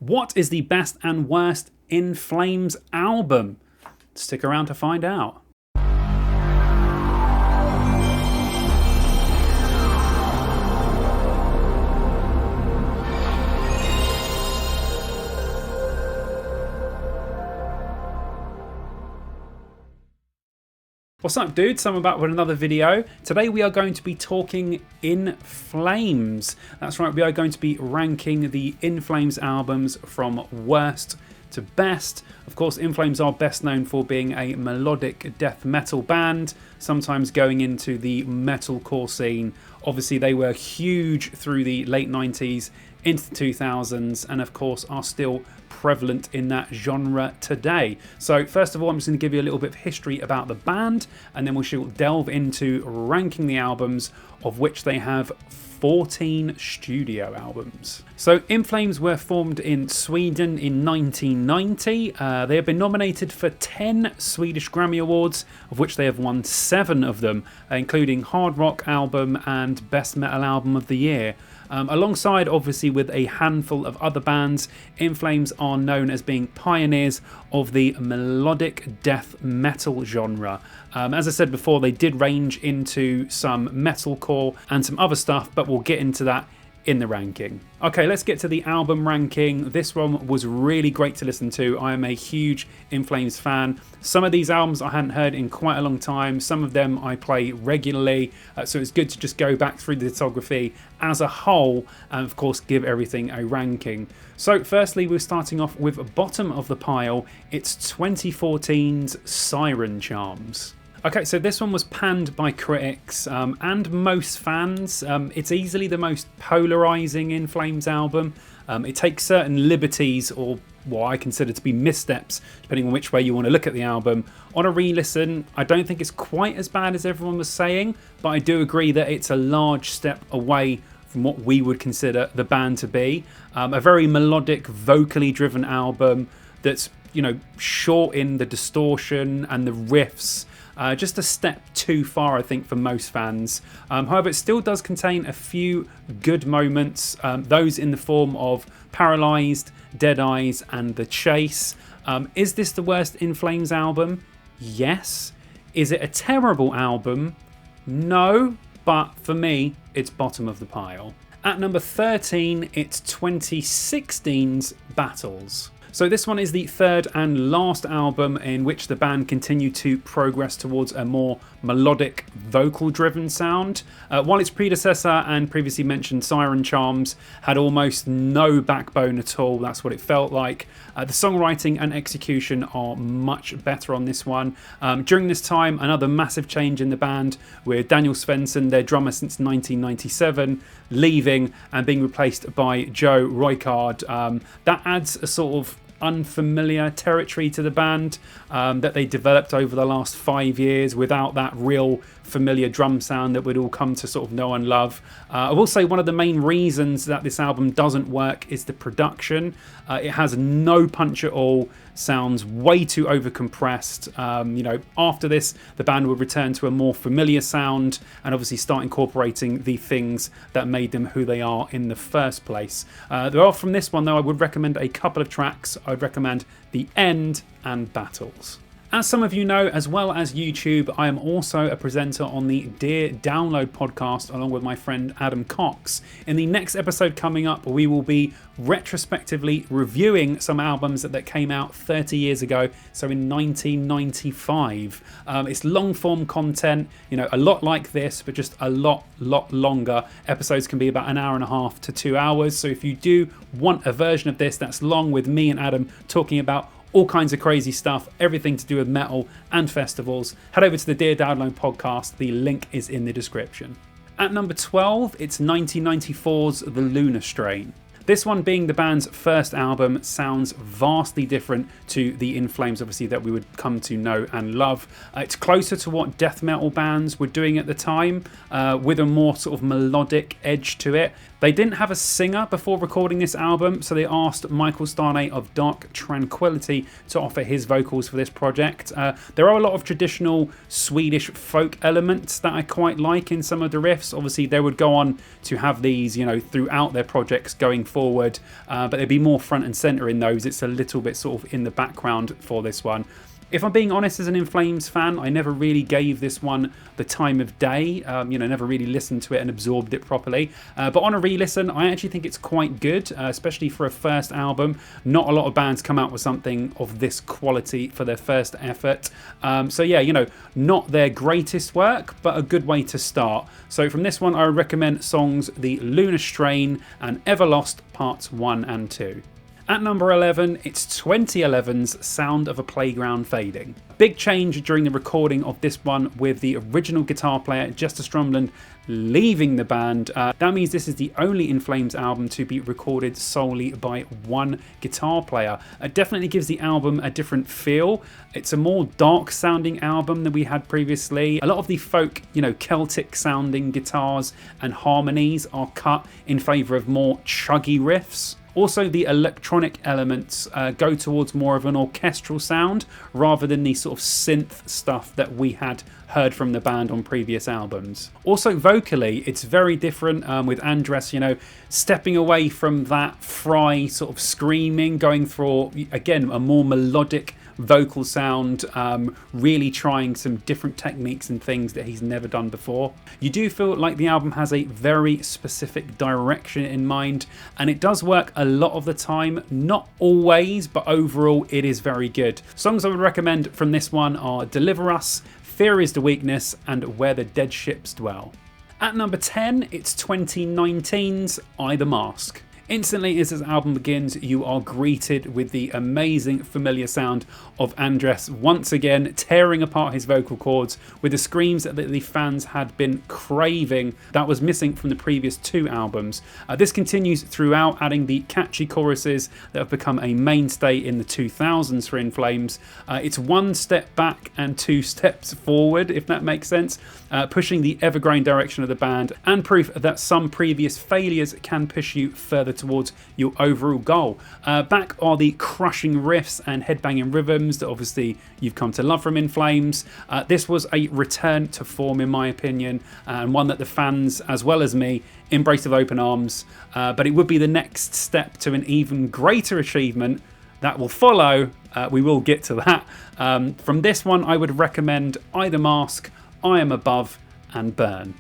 What is the best and worst Inflames album? Stick around to find out. What's up, dudes? I'm back with another video. Today we are going to be talking Inflames. That's right, we are going to be ranking the Inflames albums from worst to best. Of course, Inflames are best known for being a melodic death metal band, sometimes going into the metalcore scene. Obviously, they were huge through the late 90s into the 2000s, and of course are still prevalent in that genre today. So first of all, I'm just going to give you a little bit of history about the band, and then we shall delve into ranking the albums, of which they have 14 studio albums. So Inflames were formed in Sweden in 1990. They have been nominated for 10 Swedish Grammy Awards, of which they have won 7 of them, including Hard Rock Album and Best Metal Album of the Year. Alongside, obviously, with a handful of other bands, Inflames are known as being pioneers of the melodic death metal genre. As I said before, they did range into some metalcore and some other stuff, but we'll get into that in the ranking. Okay, let's get to the album ranking. This one was really great to listen to. I am a huge Inflames fan. Some of these albums I hadn't heard in quite a long time. Some of them I play regularly, so it's good to just go back through the discography as a whole and of course give everything a ranking. So firstly, we're starting off with bottom of the pile. It's 2014's Siren Charms. Okay, so this one was panned by critics and most fans. It's easily the most polarising Inflames album. It takes certain liberties, or what I consider to be missteps, depending on which way you want to look at the album. On a re-listen, I don't think it's quite as bad as everyone was saying, but I do agree that it's a large step away from what we would consider the band to be. A very melodic, vocally driven album that's, you know, short in the distortion and the riffs. Just a step too far, I think, for most fans. However, it still does contain a few good moments, those in the form of Paralysed, Dead Eyes and The Chase. Is this the worst Inflames album? Yes. Is it a terrible album? No, but for me, it's bottom of the pile. At number 13, it's 2016's Battles. So this one is the third and last album in which the band continued to progress towards a more melodic, vocal-driven sound. While its predecessor and previously mentioned Siren Charms had almost no backbone at all, that's what it felt like. The songwriting and execution are much better on this one. During this time, another massive change in the band, with Daniel Svensson, their drummer since 1997, leaving and being replaced by Joe Roykard. That adds a sort of unfamiliar territory to the band that they developed over the last 5 years without that real familiar drum sound that we'd all come to sort of know and love. I will say one of the main reasons that this album doesn't work is the production. It has no punch at all, sounds way too overcompressed. You know, after this, the band would return to a more familiar sound and obviously start incorporating the things that made them who they are in the first place. There are, from this one though, I would recommend a couple of tracks. I'd recommend The End and Battles. As some of you know, as well as YouTube, I am also a presenter on the Dear Download podcast along with my friend Adam Cox. In the next episode coming up, we will be retrospectively reviewing some albums that came out 30 years ago, so in 1995. It's long form content, you know, a lot like this, but just a lot longer. Episodes can be about an hour and a half to 2 hours, so if you do want a version of this that's long with me and Adam talking about all kinds of crazy stuff, everything to do with metal and festivals, head over to the Dear Download podcast. The link is in the description. At number 12, it's 1994's The Lunar Strain. This one, being the band's first album, sounds vastly different to the Inflames, obviously, that we would come to know and love. It's closer to what death metal bands were doing at the time, with a more sort of melodic edge to it. They didn't have a singer before recording this album, so they asked Michael Starnay of Dark Tranquillity to offer his vocals for this project. There are a lot of traditional Swedish folk elements that I quite like in some of the riffs. Obviously, they would go on to have these, you know, throughout their projects going forward, but they'd be more front and center in those. It's a little bit sort of in the background for this one. If I'm being honest, as an Inflames fan, I never really gave this one the time of day, never really listened to it and absorbed it properly. But on a re-listen, I actually think it's quite good, especially for a first album. Not a lot of bands come out with something of this quality for their first effort. So yeah, not their greatest work, but a good way to start. So from this one, I would recommend songs The Lunar Strain and Everlost Parts 1 and 2. At number 11, it's 2011's Sound of a Playground Fading. Big change during the recording of this one with the original guitar player Jester Stromland leaving the band. That means this is the only Inflames album to be recorded solely by one guitar player. It definitely gives the album a different feel. It's a more dark sounding album than we had previously. A lot of the folk, Celtic sounding guitars and harmonies are cut in favour of more chuggy riffs. Also, the electronic elements go towards more of an orchestral sound rather than the sort of synth stuff that we had heard from the band on previous albums. Also, vocally, it's very different with Andres, stepping away from that Fry sort of screaming, going for, again, a more melodic vocal sound, really trying some different techniques and things that he's never done before. You do feel like the album has a very specific direction in mind, and it does work a lot of the time, not always, but overall it is very good. Songs I would recommend from this one are Deliver Us, Fear is the Weakness, and Where the Dead Ships Dwell. At number 10, it's 2019's I the Mask. Instantly as this album begins, you are greeted with the amazing familiar sound of Andres once again tearing apart his vocal cords with the screams that the fans had been craving that was missing from the previous two albums. This continues throughout, adding the catchy choruses that have become a mainstay in the 2000s for Inflames. It's one step back and two steps forward, if that makes sense, pushing the evergreen direction of the band and proof that some previous failures can push you further towards your overall goal. Back are the crushing riffs and headbanging rhythms that obviously you've come to love from Inflames. This was a return to form in my opinion, and one that the fans as well as me embraced with open arms, but it would be the next step to an even greater achievement that will follow. We will get to that. From this one I would recommend I the Mask, I Am Above and Burn.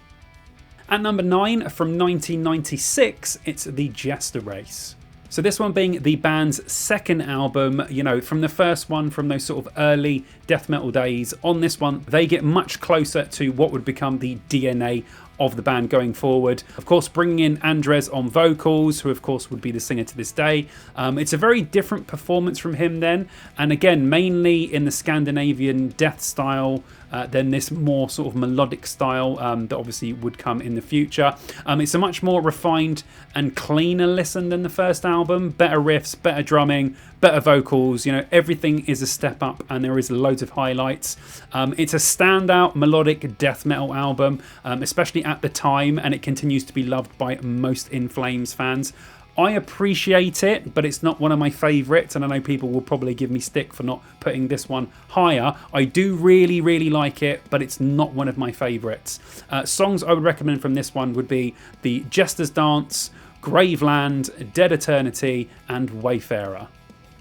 At number 9, from 1996, it's The Jester Race. So this one being the band's second album, from the first one, from those sort of early death metal days. On this one, they get much closer to what would become the DNA of the band going forward. Of course, bringing in Andres on vocals, who of course would be the singer to this day. It's a very different performance from him then, and again, mainly in the Scandinavian death style, than this more sort of melodic style that obviously would come in the future. It's a much more refined and cleaner listen than the first album. Better riffs, better drumming, better vocals, everything is a step up and there is loads of highlights. It's a standout melodic death metal album, especially at the time, and it continues to be loved by most Inflames fans. I appreciate it, but it's not one of my favourites, and I know people will probably give me stick for not putting this one higher. I do really, really like it, but it's not one of my favourites. Songs I would recommend from this one would be The Jester's Dance, Graveland, Dead Eternity, and Wayfarer.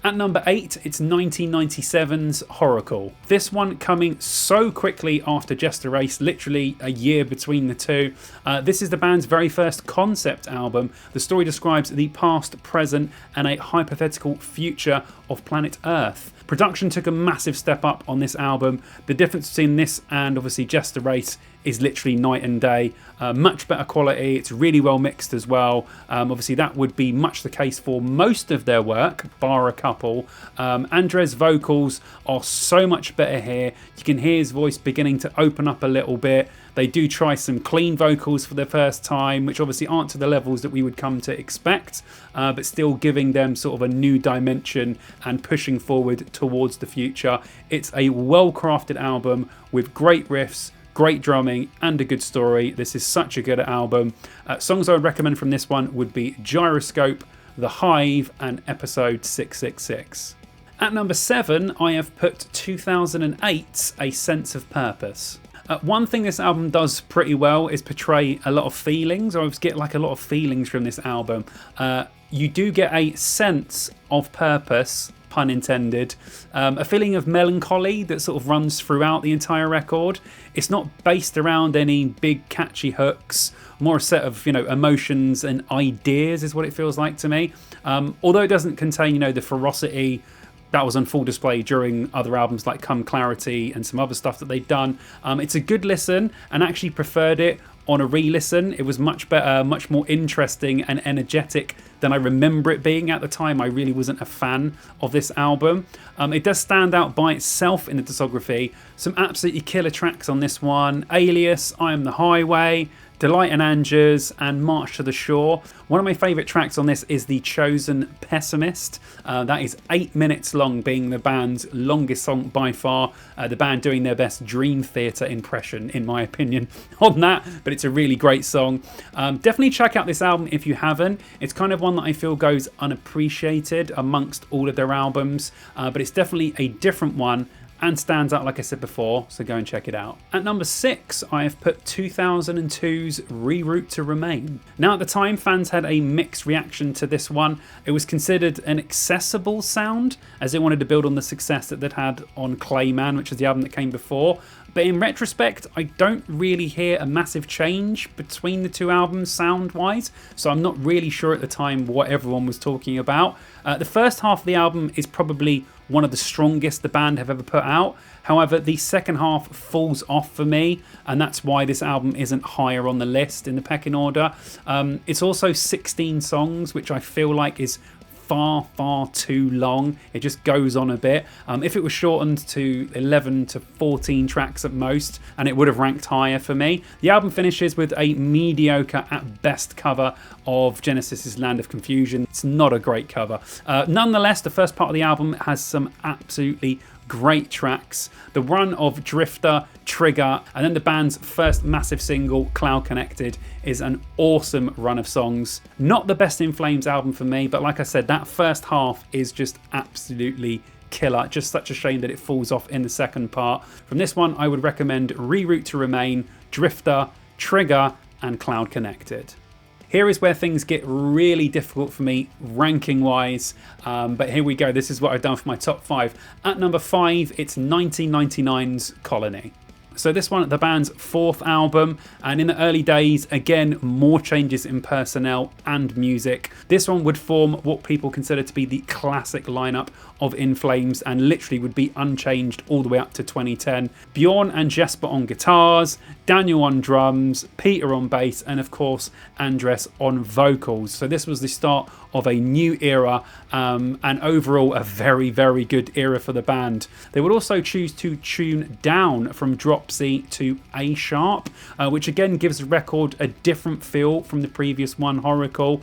At number 8, it's 1997's Horacle. This one coming so quickly after Jester Race, literally a year between the two. This is the band's very first concept album. The story describes the past, present, and a hypothetical future of planet Earth. Production took a massive step up on this album. The difference between this and obviously Jester Race is literally night and day. Much better quality, it's really well mixed as well. Obviously that would be much the case for most of their work, bar a couple. Andres' vocals are so much better here. You can hear his voice beginning to open up a little bit. They do try some clean vocals for the first time, which obviously aren't to the levels that we would come to expect, but still giving them sort of a new dimension and pushing forward towards the future. It's a well-crafted album with great riffs, great drumming, and a good story. This is such a good album. Songs I would recommend from this one would be Gyroscope, The Hive, and Episode 666. At number 7, I have put 2008's A Sense of Purpose. One thing this album does pretty well is portray a lot of feelings. I always get like a lot of feelings from this album. you do get a sense of purpose, pun intended, a feeling of melancholy that sort of runs throughout the entire record. It's not based around any big catchy hooks, more a set of, you know, emotions and ideas is what it feels like to me. Although it doesn't contain, you know, the ferocity that was on full display during other albums like Come Clarity and some other stuff that they'd done. It's a good listen, and actually preferred it on a re-listen. It was much better, much more interesting and energetic than I remember it being at the time. I really wasn't a fan of this album. It does stand out by itself in the discography. Some absolutely killer tracks on this one: Alias, I Am the Highway, Delight and Angers, and March to the Shore. One of my favourite tracks on this is The Chosen Pessimist. That is 8 minutes long, being the band's longest song by far. The band doing their best Dream Theater impression, in my opinion, on that. But it's a really great song. Definitely check out this album if you haven't. It's kind of one that I feel goes unappreciated amongst all of their albums. But it's definitely a different one and stands out, like I said before, so go and check it out. At number 6, I have put 2002's Reroute to Remain. Now, at the time, fans had a mixed reaction to this one. It was considered an accessible sound, as they wanted to build on the success that they'd had on Clayman, which is the album that came before. But in retrospect, I don't really hear a massive change between the two albums sound-wise, so I'm not really sure at the time what everyone was talking about. The first half of the album is probably one of the strongest the band have ever put out. However, the second half falls off for me, and that's why this album isn't higher on the list in the pecking order. It's also 16 songs, which I feel like is far too long. It just goes on a bit. If it was shortened to 11 to 14 tracks at most, and it would have ranked higher for me. The album finishes with a mediocre at best cover of Genesis's Land of Confusion. It's not a great cover. Nonetheless, the first part of the album has some absolutely great tracks. The run of Drifter, Trigger, and then the band's first massive single, Cloud Connected, is an awesome run of songs. Not the best Inflames album for me, but like I said, that first half is just absolutely killer. Just such a shame that it falls off in the second part. From this one, I would recommend Reroute to Remain, Drifter, Trigger, and Cloud Connected. Here is where things get really difficult for me ranking wise, but here we go. This is what I've done for my top 5. At number 5, it's 1999's Colony. So this one, the band's 4th album, and in the early days, again, more changes in personnel and music. This one would form what people consider to be the classic lineup of Inflames, and literally would be unchanged all the way up to 2010. Bjorn and Jesper on guitars, Daniel on drums, Peter on bass, and of course Andres on vocals. So this was the start of a new era, and overall a very good era for the band. They would also choose to tune down from drop C to A sharp, which again gives the record a different feel from the previous one, Horacle.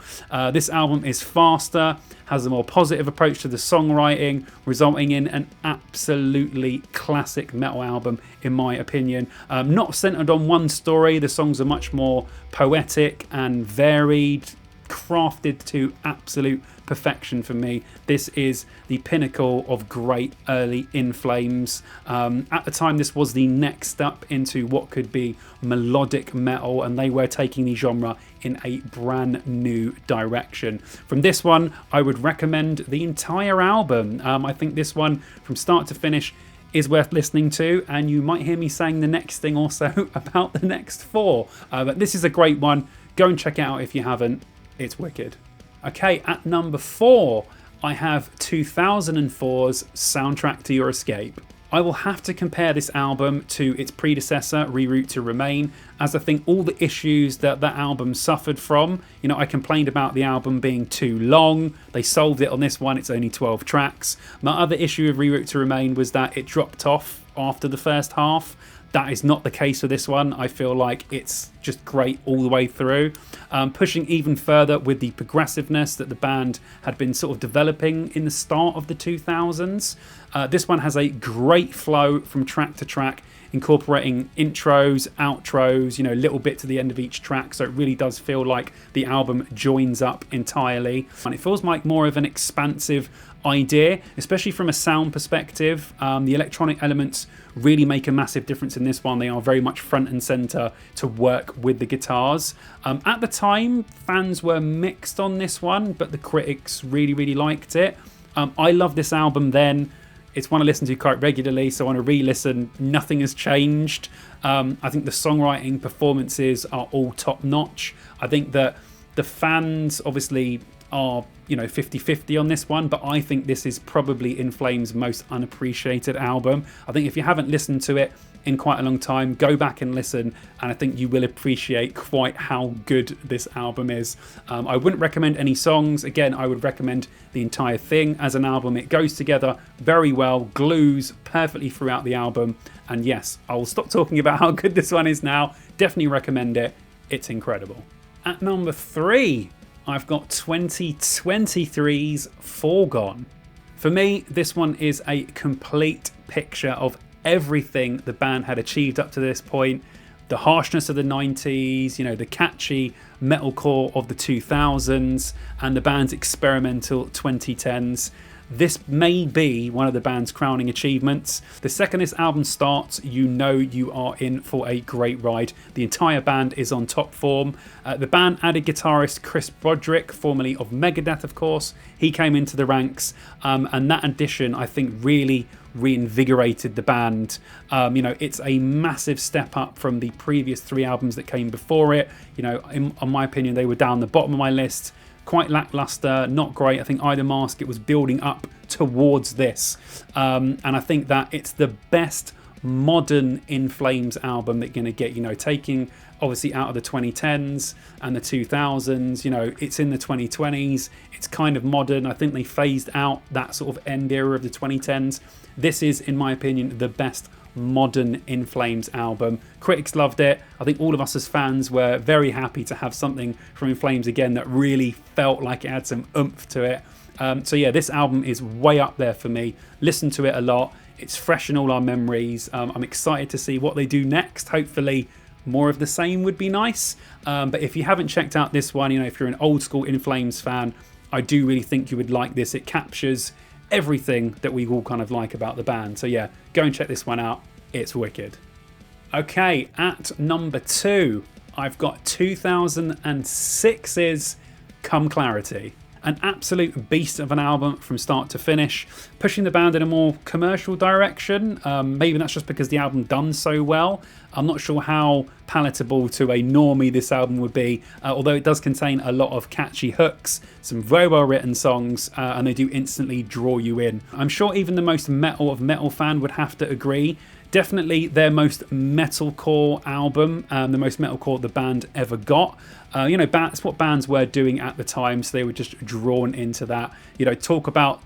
This album is faster, has a more positive approach to the songwriting, resulting in an absolutely classic metal album in my opinion. Not centered on one story, the songs are much more poetic and varied, crafted to absolute perfection for me. This is the pinnacle of great early Inflames. At the time, this was the next step into what could be melodic metal, and they were taking the genre in a brand new direction. From this one, I would recommend the entire album. I think this one, from start to finish, is worth listening to, and you might hear me saying the next thing also about the next 4. But this is a great one. Go and check it out if you haven't. It's wicked. Okay, at number 4, I have 2004's Soundtrack to Your Escape. I will have to compare this album to its predecessor, Reroute to Remain, as I think all the issues that that album suffered from. You know, I complained about the album being too long. They solved it on this one, it's only 12 tracks. My other issue with Reroute to Remain was that it dropped off after the first half. That is not the case for this one. I feel like it's just great all the way through. Pushing even further with the progressiveness that the band had been sort of developing in the start of the 2000s. This one has a great flow from track to track, incorporating intros, outros, you know, a little bit to the end of each track. So it really does feel like the album joins up entirely. And it feels like more of an expansive idea, especially from a sound perspective. The electronic elements really make a massive difference in this one. They are very much front and center to work work with the guitars. At the time, fans were mixed on this one, but the critics really liked it. I love this album then. It's one I listen to quite regularly, so I want to re-listen. Nothing has changed. I think the songwriting, performances are all top notch. I think that the fans obviously are 50-50 on this one, but I think this is probably In Flames' most unappreciated album. I think if you haven't listened to it in quite a long time, go back and listen, and I think you will appreciate quite how good this album is. I wouldn't recommend any songs. Again, I would recommend the entire thing as an album. It goes together very well, glues perfectly throughout the album, and yes, I will stop talking about how good this one is now. Definitely recommend it. It's incredible. At number 3, I've got 2023's Foregone. For me, this one is a complete picture of everything the band had achieved up to this point. The harshness of the 90s, the catchy metalcore of the 2000s, and the band's experimental 2010s. This may be one of the band's crowning achievements. The second this album starts, you know you are in for a great ride. The entire band is on top form. The band added guitarist Chris Broderick, formerly of Megadeth, of course. He came into the ranks, and that addition, I think, really reinvigorated the band. It's a massive step up from the previous 3 albums that came before it. In my opinion, they were down the bottom of my list. Quite lackluster, not great. I think Either Mask, it was building up towards this. And I think that it's the best modern In Flames album that you're going to get, taking obviously out of the 2010s and the 2000s, it's in the 2020s. It's kind of modern. I think they phased out that sort of end era of the 2010s. This is, in my opinion, the best modern In Flames album. Critics loved it. I think all of us as fans were very happy to have something from In Flames again that really felt like it had some oomph to it. So yeah, this album is way up there for me. Listen to it a lot. It's fresh in all our memories. I'm excited to see what they do next. Hopefully more of the same would be nice. But if you haven't checked out this one, if you're an old school In Flames fan, I do really think you would like this. It captures everything that we all kind of like about the band. So yeah, go and check this one out. It's wicked. Okay, at number 2, I've got 2006's Come Clarity. An absolute beast of an album from start to finish, pushing the band in a more commercial direction. Maybe that's just because the album done so well. I'm not sure how palatable to a normie this album would be, although it does contain a lot of catchy hooks, some very well written songs, and they do instantly draw you in. I'm sure even the most metal of metal fan would have to agree. Definitely their most metalcore album, the most metalcore the band ever got. That's what bands were doing at the time, so they were just drawn into that. Talk about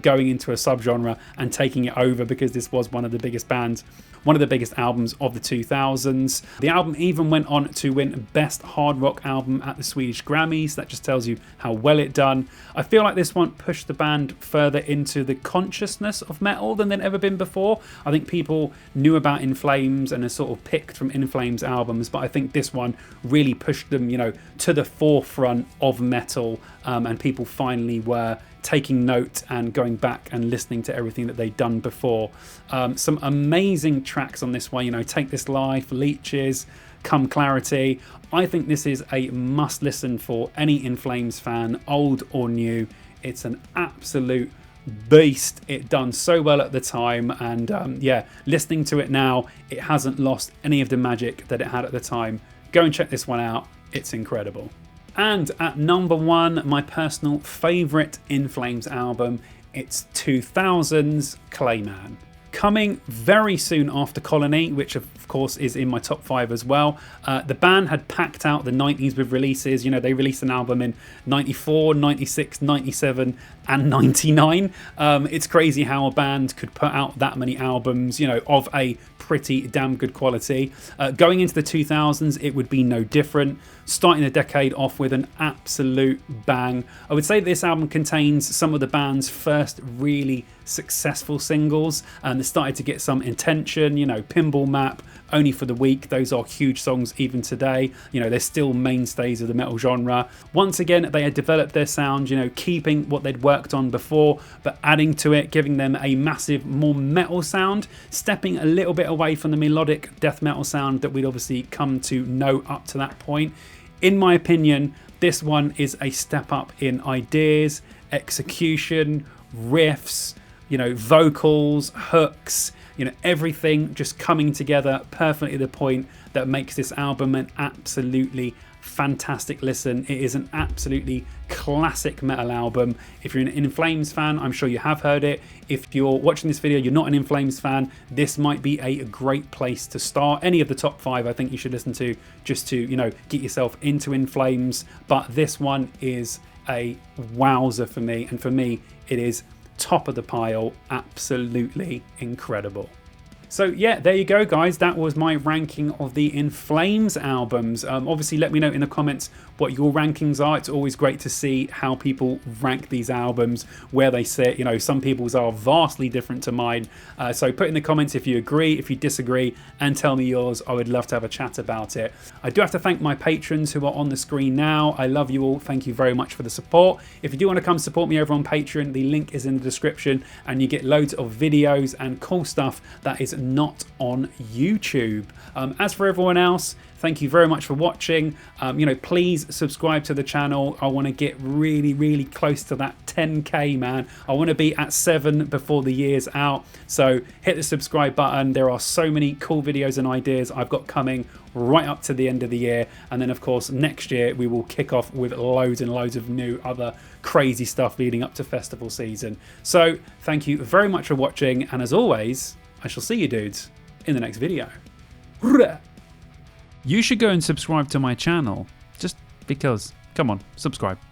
going into a subgenre and taking it over, because this was one of the biggest bands, one of the biggest albums of the 2000s. The album even went on to win Best Hard Rock Album at the Swedish Grammys. That just tells you how well it done. I feel like this one pushed the band further into the consciousness of metal than they'd ever been before. I think people knew about In Flames and are sort of picked from In Flames albums, but I think this one really pushed them, to the forefront of metal, and people finally were taking note and going back and listening to everything that they'd done before. Some amazing tracks on this one, Take This Life, Leeches, Come Clarity. I think this is a must listen for any In Flames fan, old or new. It's an absolute beast. It done so well at the time, and listening to it now, it hasn't lost any of the magic that it had at the time. Go and check this one out. It's incredible. And at number 1, my personal favourite In Flames album, it's 2000's Clayman. Coming very soon after Colony, which of course is in my top 5 as well. The band had packed out the 90s with releases. They released an album in 94, 96, 97 and 99. It's crazy how a band could put out that many albums, of a pretty damn good quality. Going into the 2000s, it would be no different. Starting the decade off with an absolute bang. I would say this album contains some of the band's first really successful singles, and they started to get some intention, you know, Pinball Map, Only for the Weak. Those are huge songs even today. You know, they're still mainstays of the metal genre. Once again, they had developed their sound, you know, keeping what they'd worked on before, but adding to it, giving them a massive, more metal sound, stepping a little bit away from the melodic death metal sound that we'd obviously come to know up to that point. In my opinion, this one is a step up in ideas, execution, riffs, you know, vocals, hooks, you know, everything just coming together perfectly at the point that makes this album an absolutely fantastic listen. It is an absolutely classic metal album. If you're an In Flames fan, I'm sure you have heard it. If you're watching this video, you're not an In Flames fan, this might be a great place to start. Any of the top 5 I think you should listen to just to, you know, get yourself into In Flames. But this one is a wowzer for me, and for me it is top of the pile. Absolutely incredible. So yeah, there you go guys, that was my ranking of the In Flames albums. Obviously let me know in the comments what your rankings are. It's always great to see how people rank these albums, where they sit. You know, some people's are vastly different to mine. So put in the comments if you agree, if you disagree, and tell me yours. I would love to have a chat about it. I do have to thank my patrons who are on the screen now. I love you all. Thank you very much for the support. If you do want to come support me over on Patreon, the link is in the description, and you get loads of videos and cool stuff that is not on YouTube. As for everyone else, thank you very much for watching. You know, please subscribe to the channel. I want to get really close to that 10k, man. I want to be at 7 before the year's out, so hit the subscribe button. There are so many cool videos and ideas I've got coming right up to the end of the year, and then of course next year we will kick off with loads and loads of new other crazy stuff leading up to festival season. So thank you very much for watching, and as always, I shall see you dudes in the next video. You should go and subscribe to my channel, just because. Come on, subscribe.